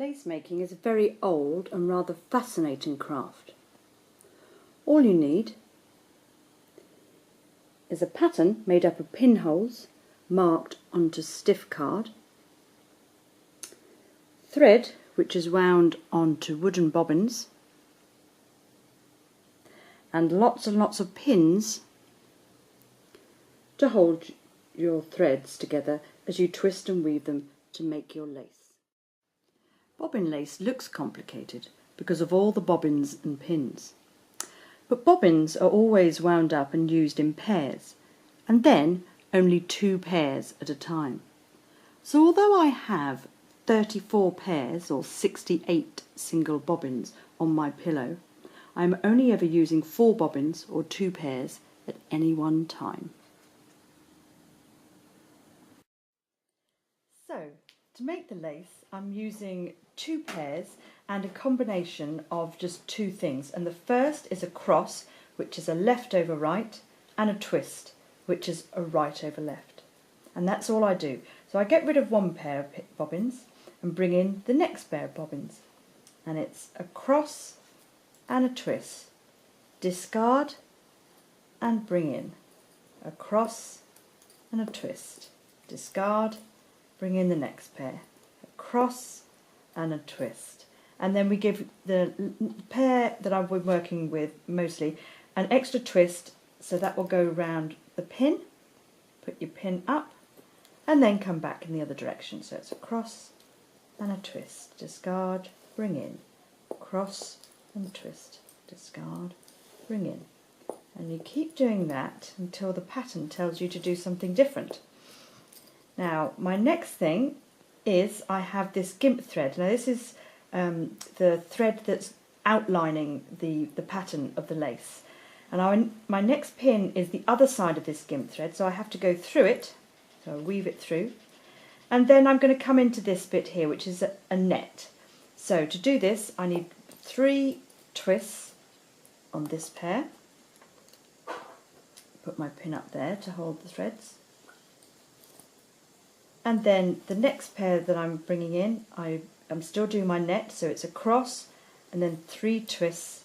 Lace making is a very old and rather fascinating craft. All you need is a pattern made up of pinholes marked onto stiff card, thread which is wound onto wooden bobbins, and lots of pins to hold your threads together as you twist and weave them to make your lace. Bobbin lace looks complicated because of all the bobbins and pins. But bobbins are always wound up and used in pairs, and then only 2 pairs at a time. So although I have 34 pairs or 68 single bobbins on my pillow, I am only ever using 4 bobbins or 2 pairs at any one time. So, to make the lace, I'm using 2 pairs and a combination of just 2 things. And the first is a cross, which is a left over right, and a twist, which is a right over left. And that's all I do. So I get rid of 1 pair of bobbins and bring in the next pair of bobbins. And it's a cross and a twist. Discard and bring in. A cross and a twist. Discard, bring in the next pair. A cross and a twist. And then we give the pair that I've been working with mostly an extra twist, so that will go around the pin. Put your pin up and then come back in the other direction. So it's a cross and a twist. Discard, bring in. Cross and twist. Discard, bring in. And you keep doing that until the pattern tells you to do something different. Now, my next thing is I have this gimp thread. Now this is the thread that's outlining the pattern of the lace. And my next pin is the other side of this gimp thread, so I have to go through it, so I weave it through. And then I'm going to come into this bit here, which is a net. So to do this, I need 3 twists on this pair. Put my pin up there to hold the threads. And then the next pair that I'm bringing in, I'm still doing my net, so it's a cross and then 3 twists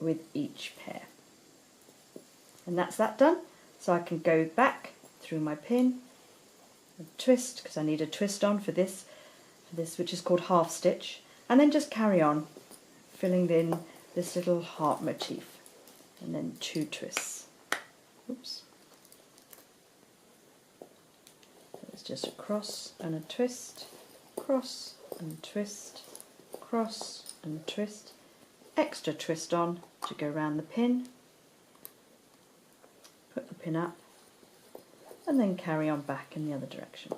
with each pair. And that's that done. So I can go back through my pin and twist, because I need a twist on for this which is called half stitch, and then just carry on filling in this little heart motif, and then 2 twists. Oops. It's just a cross and a twist, cross and twist, cross and twist, extra twist on to go around the pin, put the pin up, and then carry on back in the other direction.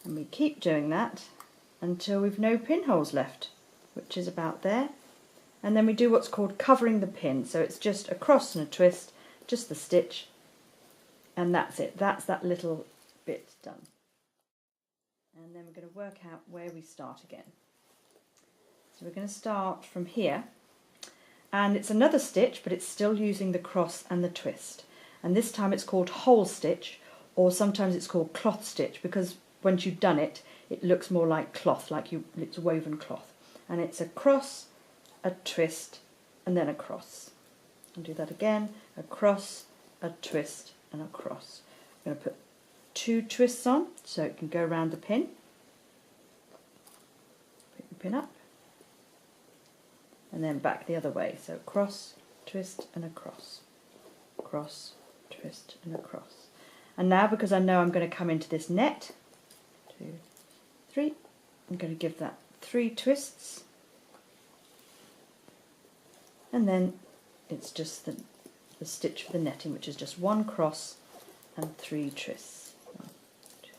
And we keep doing that until we've no pinholes left, which is about there. And then we do what's called covering the pin, so it's just a cross and a twist, just the stitch, and that's it. That's that little bit done. And then we're going to work out where we start again. So we're going to start from here, and it's another stitch, but it's still using the cross and the twist. And this time it's called hole stitch, or sometimes it's called cloth stitch, because once you've done it, it looks more like cloth, it's woven cloth. And it's a cross, a twist, and then a cross. I'll do that again, a cross, a twist, and a cross. I'm going to put 2 twists on so it can go around the pin. Put the pin up and then back the other way. So cross, twist and a cross. Cross, twist and a cross. And now, because I know I'm going to come into this net, 2, 3, I'm going to give that 3 twists, and then it's just the stitch for the netting, which is just 1 cross and 3 twists. 1, 2, 3.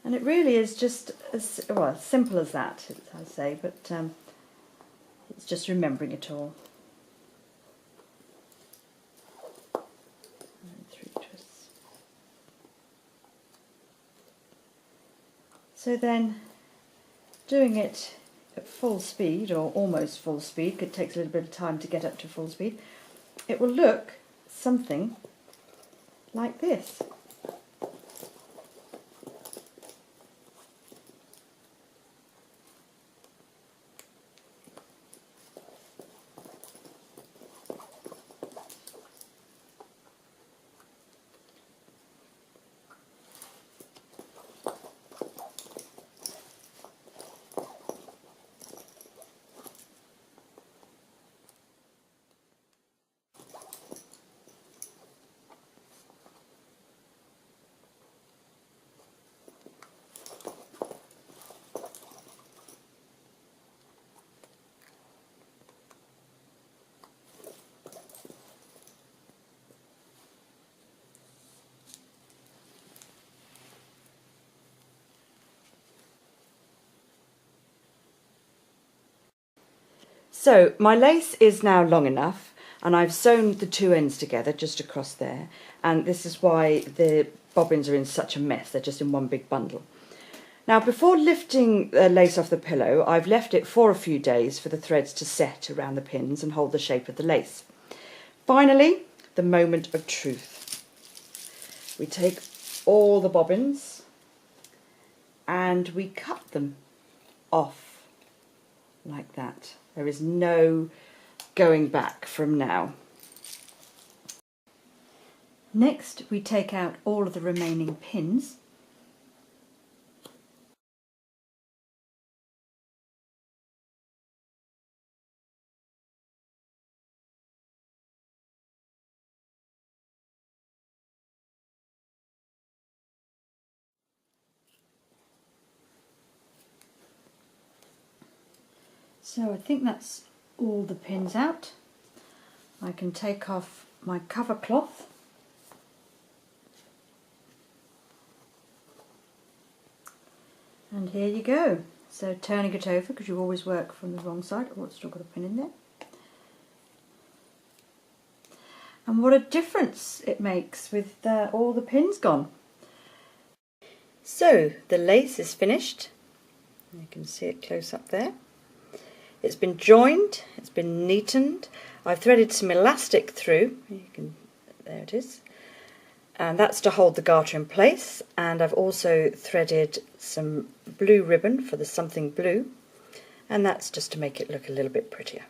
And it really is just as simple as that, I say, but it's just remembering it all. And 3 twists. So then, doing it at full speed, or almost full speed, it takes a little bit of time to get up to full speed, it will look something like this. So my lace is now long enough, and I've sewn the two ends together just across there, and this is why the bobbins are in such a mess. They're just in one big bundle. Now, before lifting the lace off the pillow, I've left it for a few days for the threads to set around the pins and hold the shape of the lace. Finally, the moment of truth. We take all the bobbins and we cut them off like that. There is no going back from now. Next, we take out all of the remaining pins. So I think that's all the pins out. I can take off my cover cloth . And here you go. So turning it over, because you always work from the wrong side. Oh, it's still got a pin in there. And what a difference it makes with all the pins gone. So the lace is finished. You can see it close up there. It's been joined, it's been neatened. I've threaded some elastic through. There it is. And that's to hold the garter in place. And I've also threaded some blue ribbon for the something blue. And that's just to make it look a little bit prettier.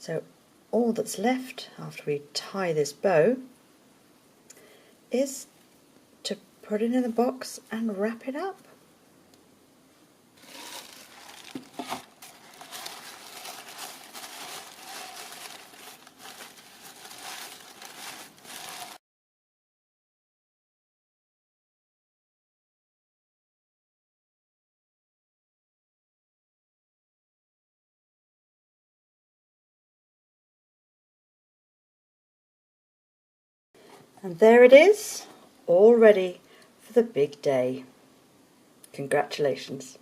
So all that's left after we tie this bow is to put it in the box and wrap it up. And there it is, all ready for the big day. Congratulations.